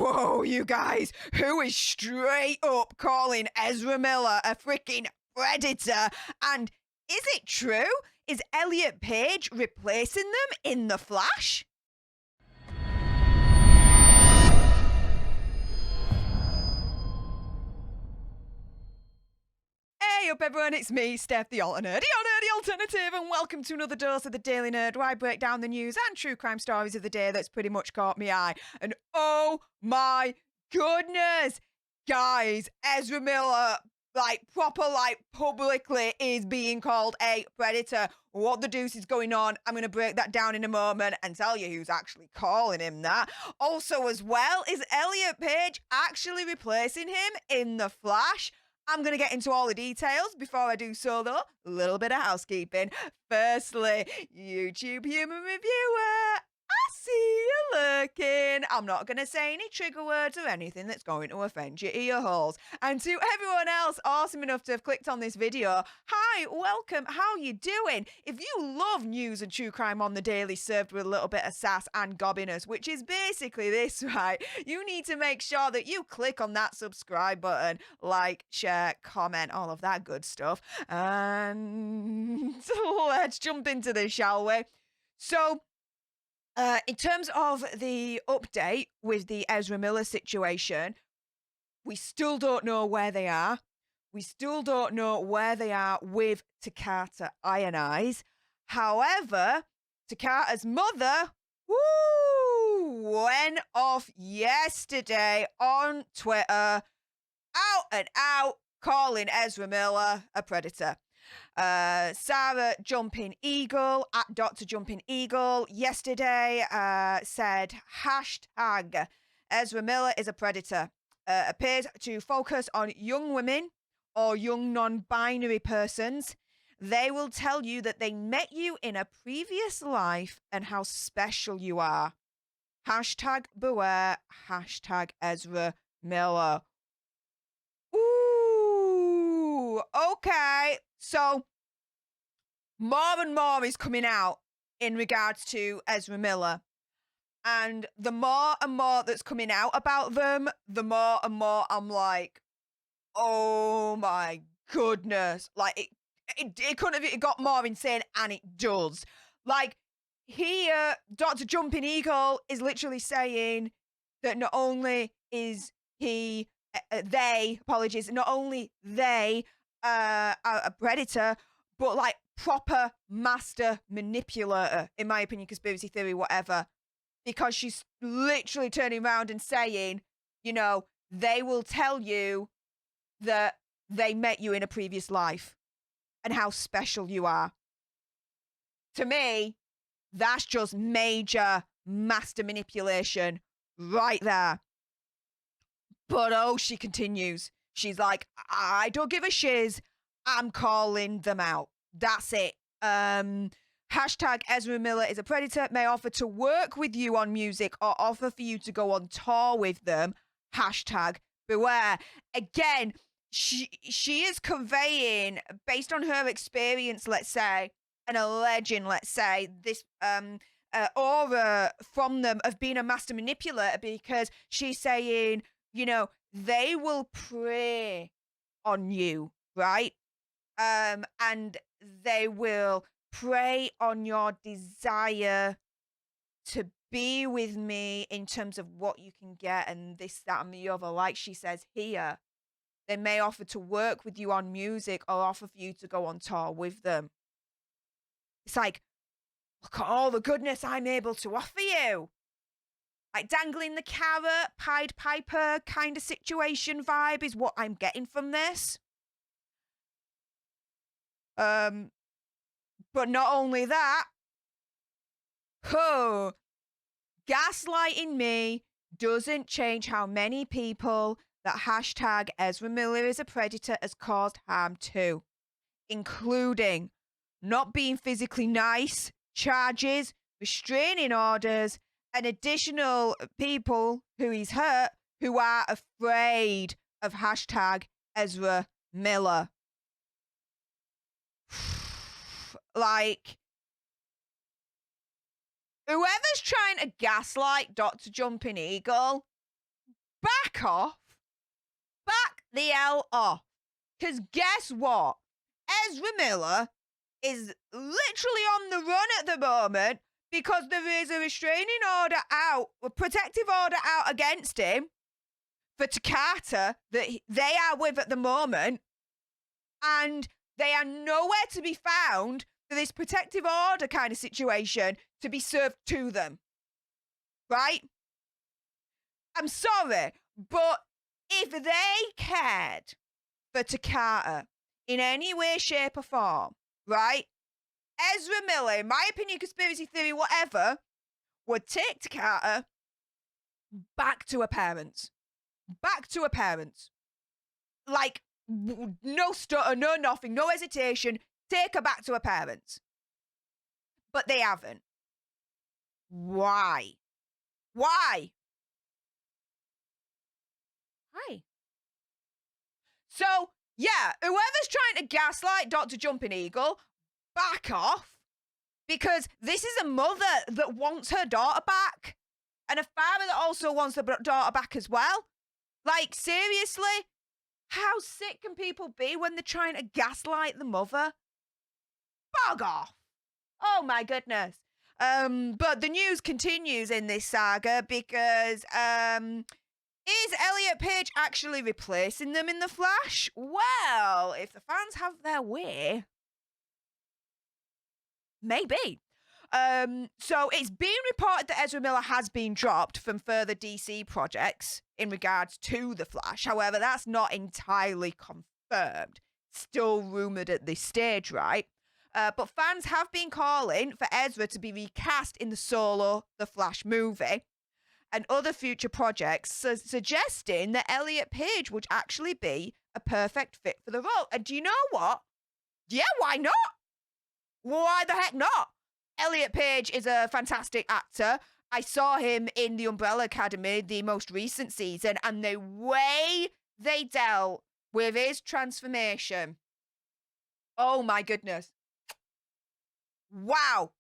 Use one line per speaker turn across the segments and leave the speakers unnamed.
Whoa, you guys, who is straight up calling Ezra Miller a freaking predator? And is it true? Is Elliot Page replacing them in the Flash? Hey up everyone, it's me, Stef The Alter Nerd, your nerdy alternative, and welcome to another dose of the Daily Nerd, where I break down the news and true crime stories of the day that's pretty much caught me eye. And oh my goodness, guys, Ezra Miller, publicly is being called a predator. What the deuce is going on? I'm going to break that down in a moment and tell you who's actually calling him that. Also, as well, is Elliot Page actually replacing him in the Flash? I'm going to get into all the details. Before I do so, though, a little bit of housekeeping. Firstly, YouTube human reviewer, I see you lurking. I'm not going to say any trigger words or anything that's going to offend your ear holes. And to everyone else awesome enough to have clicked on this video, hi, welcome, how you doing? If you love news and true crime on the daily served with a little bit of sass and gobbiness, which is basically this, right? You need to make sure that you click on that subscribe button, like, share, comment, all of that good stuff. And let's jump into this, shall we? So, in terms of the update with the Ezra Miller situation, we still don't know where they are. We still don't know where they are with Takata Iron Eyes. However, Takata's mother, went off yesterday on Twitter, out and out, calling Ezra Miller a predator. Sarah Jumping Eagle at Dr. Jumping Eagle yesterday said hashtag Ezra Miller is a predator. Appears to focus on young women or young non-binary persons. They will tell you that they met you in a previous life and how special you are. Hashtag beware. Hashtag Ezra Miller. Ooh, okay. So, more and more is coming out in regards to Ezra Miller. And the more and more that's coming out about them, the more and more I'm like, oh my goodness. Like, it couldn't have got more insane, and it does. Like, here, Dr. Jumping Eagle is literally saying that not only is he, not only they are a predator, but like proper master manipulator, in my opinion, conspiracy theory, whatever. Because she's literally turning around and saying, you know, they will tell you that they met you in a previous life and how special you are. To me, that's just major master manipulation right there. But oh, she continues. She's like, I don't give a shiz. I'm calling them out. That's it. Hashtag Ezra Miller is a predator. May offer to work with you on music or offer for you to go on tour with them. Hashtag beware. Again, she is conveying, based on her experience, let's say, and alleging, let's say, this aura from them of being a master manipulator, because she's saying, you know, they will prey on you, right? And they will prey on your desire to be with me in terms of what you can get and this, that, and the other. Like she says here, they may offer to work with you on music or offer for you to go on tour with them. It's like, look at all the goodness I'm able to offer you. Like dangling the carrot, Pied Piper kind of situation vibe is what I'm getting from this. But not only that, gaslighting me doesn't change how many people that hashtag Ezra Miller is a predator has caused harm to, including not being physically nice, charges, restraining orders, and additional people who he's hurt who are afraid of hashtag Ezra Miller. Like, whoever's trying to gaslight Dr. Jumping Eagle, back off. Back the hell off. Because guess what? Ezra Miller is literally on the run at the moment because there is a restraining order out, a protective order out against him for Takata that they are with at the moment. And they are nowhere to be found for this protective order kind of situation to be served to them. Right? I'm sorry, but if they cared for Takata in any way, shape, or form, right? Ezra Miller, in my opinion, conspiracy theory, whatever, would take Takata back to her parents. Back to her parents. Like, no stutter, no nothing, no hesitation. Take her back to her parents. But they haven't. Why? Why? Why? So, yeah, whoever's trying to gaslight Dr. Jumping Eagle, back off. Because this is a mother that wants her daughter back. And a father that also wants the daughter back as well. Like, seriously? How sick can people be when they're trying to gaslight the mother? Bog off. Oh, my goodness. But the news continues in this saga because, is Elliot Page actually replacing them in the Flash? Well, if the fans have their way, maybe. So it's been reported that Ezra Miller has been dropped from further DC projects in regards to The Flash. However, that's not entirely confirmed. Still rumoured at this stage, right? But fans have been calling for Ezra to be recast in the solo The Flash movie and other future projects, suggesting that Elliot Page would actually be a perfect fit for the role. And do you know what? Yeah, why not? Why the heck not? Elliot Page is a fantastic actor. I saw him in The Umbrella Academy, the most recent season, and the way they dealt with his transformation. Oh my goodness. Wow.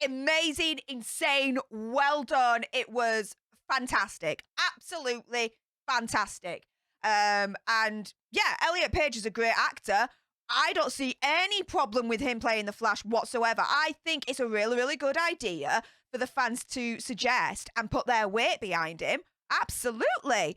Amazing, insane, well done. It was fantastic. Absolutely fantastic. And yeah, Elliot Page is a great actor. I don't see any problem with him playing the Flash whatsoever. I think it's a really, really good idea for the fans to suggest and put their weight behind him. Absolutely.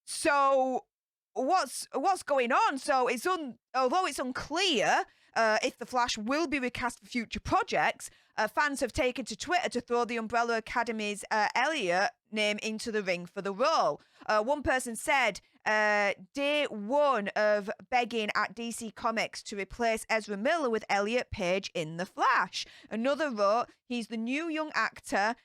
So what's going on? So although it's unclear if the Flash will be recast for future projects, fans have taken to Twitter to throw the Umbrella Academy's Elliot name into the ring for the role. One person said, day one of begging at DC Comics to replace Ezra Miller with Elliot Page in The Flash. Another wrote, he's the new young actor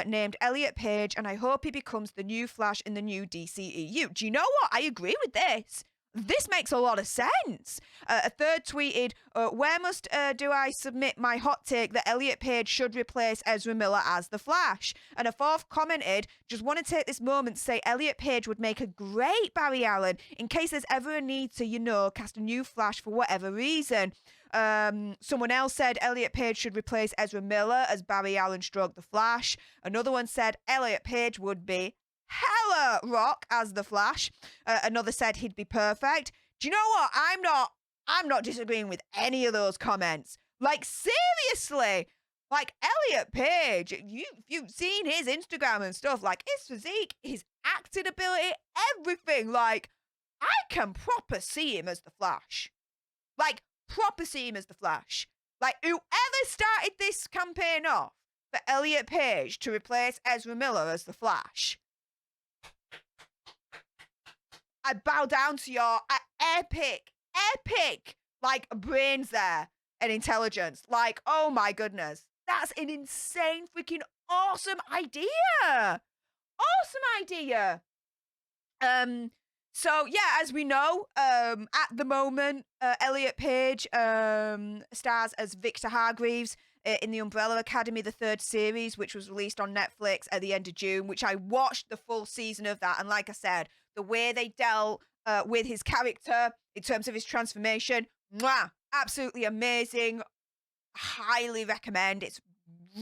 named Elliot Page, and I hope he becomes the new Flash in the new DCEU. Do you know what? I agree with this. This makes a lot of sense. A third tweeted, where must do I submit my hot take that Elliot Page should replace Ezra Miller as the Flash? And a fourth commented, just want to take this moment to say Elliot Page would make a great Barry Allen in case there's ever a need to, cast a new Flash for whatever reason. Someone else said Elliot Page should replace Ezra Miller as Barry Allen stroke the Flash. Another one said Elliot Page would be hella rock as the Flash. Another said he'd be perfect. Do you know what? I'm not disagreeing with any of those comments. Like, seriously, like Elliot Page, if you've seen his Instagram and stuff, like his physique, his acting ability, everything, like I can proper see him as the Flash. Like, proper see him as the Flash. Like, whoever started this campaign off for Elliot Page to replace Ezra Miller as the Flash, I bow down to your epic, like, brains there and intelligence. Like, oh my goodness. That's an insane, freaking awesome idea. Awesome idea. So, yeah, as we know, at the moment, Elliot Page stars as Victor Hargreaves in the Umbrella Academy, the third series, which was released on Netflix at the end of June, which I watched the full season of that. And like I said, the way they dealt with his character in terms of his transformation, absolutely amazing. Highly recommend. It's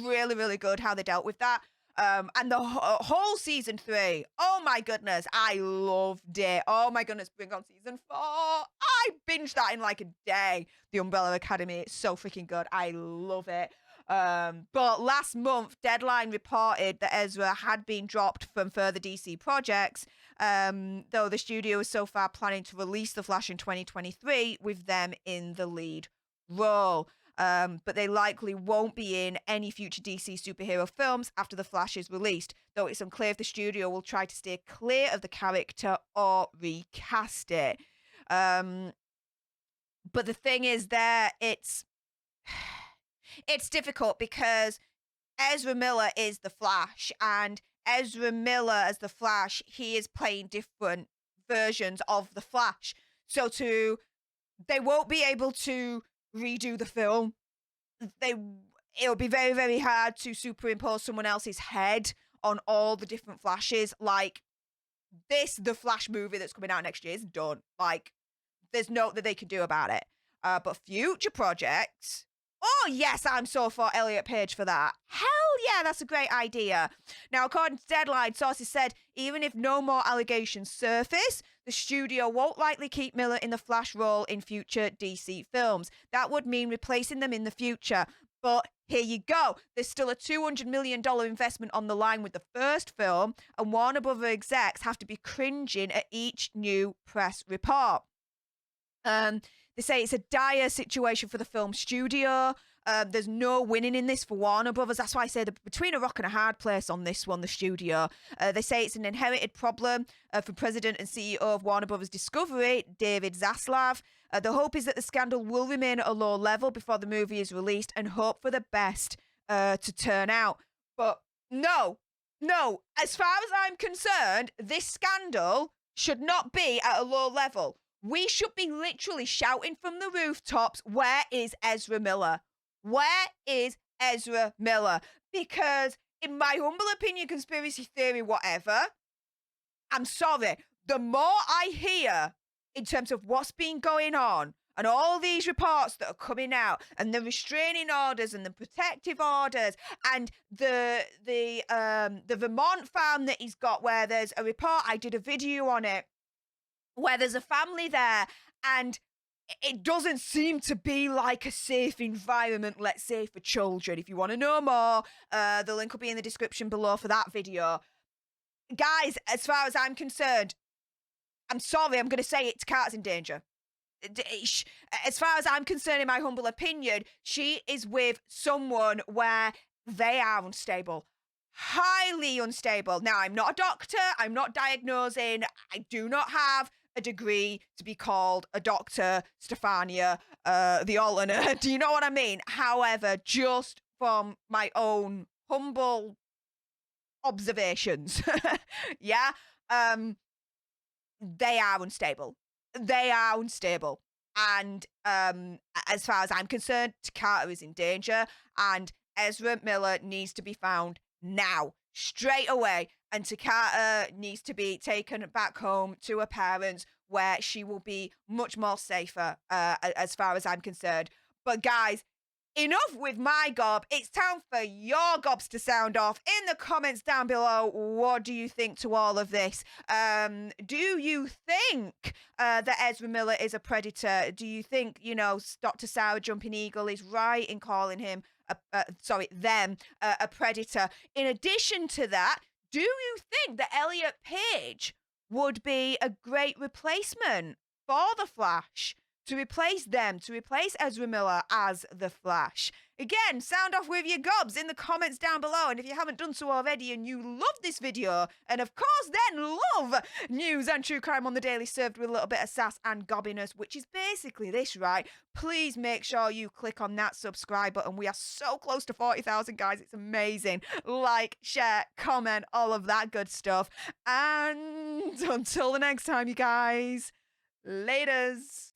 really, really good how they dealt with that. And the whole season 3, oh my goodness, I loved it. Oh my goodness, bring on season 4. I binged that in like a day. The Umbrella Academy, it's so freaking good. I love it. But last month, Deadline reported that Ezra had been dropped from further DC projects, though the studio is so far planning to release The Flash in 2023 with them in the lead role. But they likely won't be in any future DC superhero films after The Flash is released, though it's unclear if the studio will try to steer clear of the character or recast it. But the thing is it's difficult because Ezra Miller is the Flash, and Ezra Miller as the Flash, he is playing different versions of the Flash. So they won't be able to redo the film. It'll be very, very hard to superimpose someone else's head on all the different Flashes. Like the Flash movie that's coming out next year is done. Like, there's no that they can do about it. But future projects, oh yes, I'm so for Elliot Page for that. Hell yeah, that's a great idea. Now, according to Deadline, sources said even if no more allegations surface, the studio won't likely keep Miller in the Flash role in future DC films. That would mean replacing them in the future. But here you go. There's still a $200 million investment on the line with the first film, and Warner Brothers execs have to be cringing at each new press report. They say it's a dire situation for the film studio. There's no winning in this for Warner Brothers. That's why I say they're between a rock and a hard place on this one, the studio. They say it's an inherited problem from President and CEO of Warner Brothers Discovery, David Zaslav. The hope is that the scandal will remain at a low level before the movie is released and hope for the best to turn out. But no. As far as I'm concerned, this scandal should not be at a low level. We should be literally shouting from the rooftops, where is Ezra Miller? Where is Ezra Miller? Because in my humble opinion, conspiracy theory, whatever, I'm sorry, the more I hear in terms of what's been going on and all these reports that are coming out and the restraining orders and the protective orders and the Vermont farm that he's got, where there's a report, I did a video on it, where there's a family there and it doesn't seem to be like a safe environment, let's say, for children. If you want to know more, the link will be in the description below for that video. Guys, as far as I'm concerned, I'm sorry, I'm going to say it, Carter's in danger. As far as I'm concerned, in my humble opinion, she is with someone where they are unstable. Highly unstable. Now, I'm not a doctor. I'm not diagnosing. I do not have a degree to be called a doctor, Stefania, the Alter Nerd. Do you know what I mean? However, just from my own humble observations, yeah, they are unstable. They are unstable. And as far as I'm concerned, Carter is in danger, and Ezra Miller needs to be found now, straight away. And Takata needs to be taken back home to her parents, where she will be much more safer, as far as I'm concerned. But guys, enough with my gob. It's time for your gobs to sound off. In the comments down below, what do you think to all of this? Do you think that Ezra Miller is a predator? Do you think, you know, Dr. Sarah Jumping Eagle is right in calling him, a predator? In addition to that, do you think that Elliot Page would be a great replacement for the Flash? To replace Ezra Miller as the Flash? Again, sound off with your gobs in the comments down below. And if you haven't done so already and you love this video, and of course then love news and true crime on the daily, served with a little bit of sass and gobbiness, which is basically this, right? Please make sure you click on that subscribe button. We are so close to 40,000, guys. It's amazing. Like, share, comment, all of that good stuff. And until the next time, you guys, laters.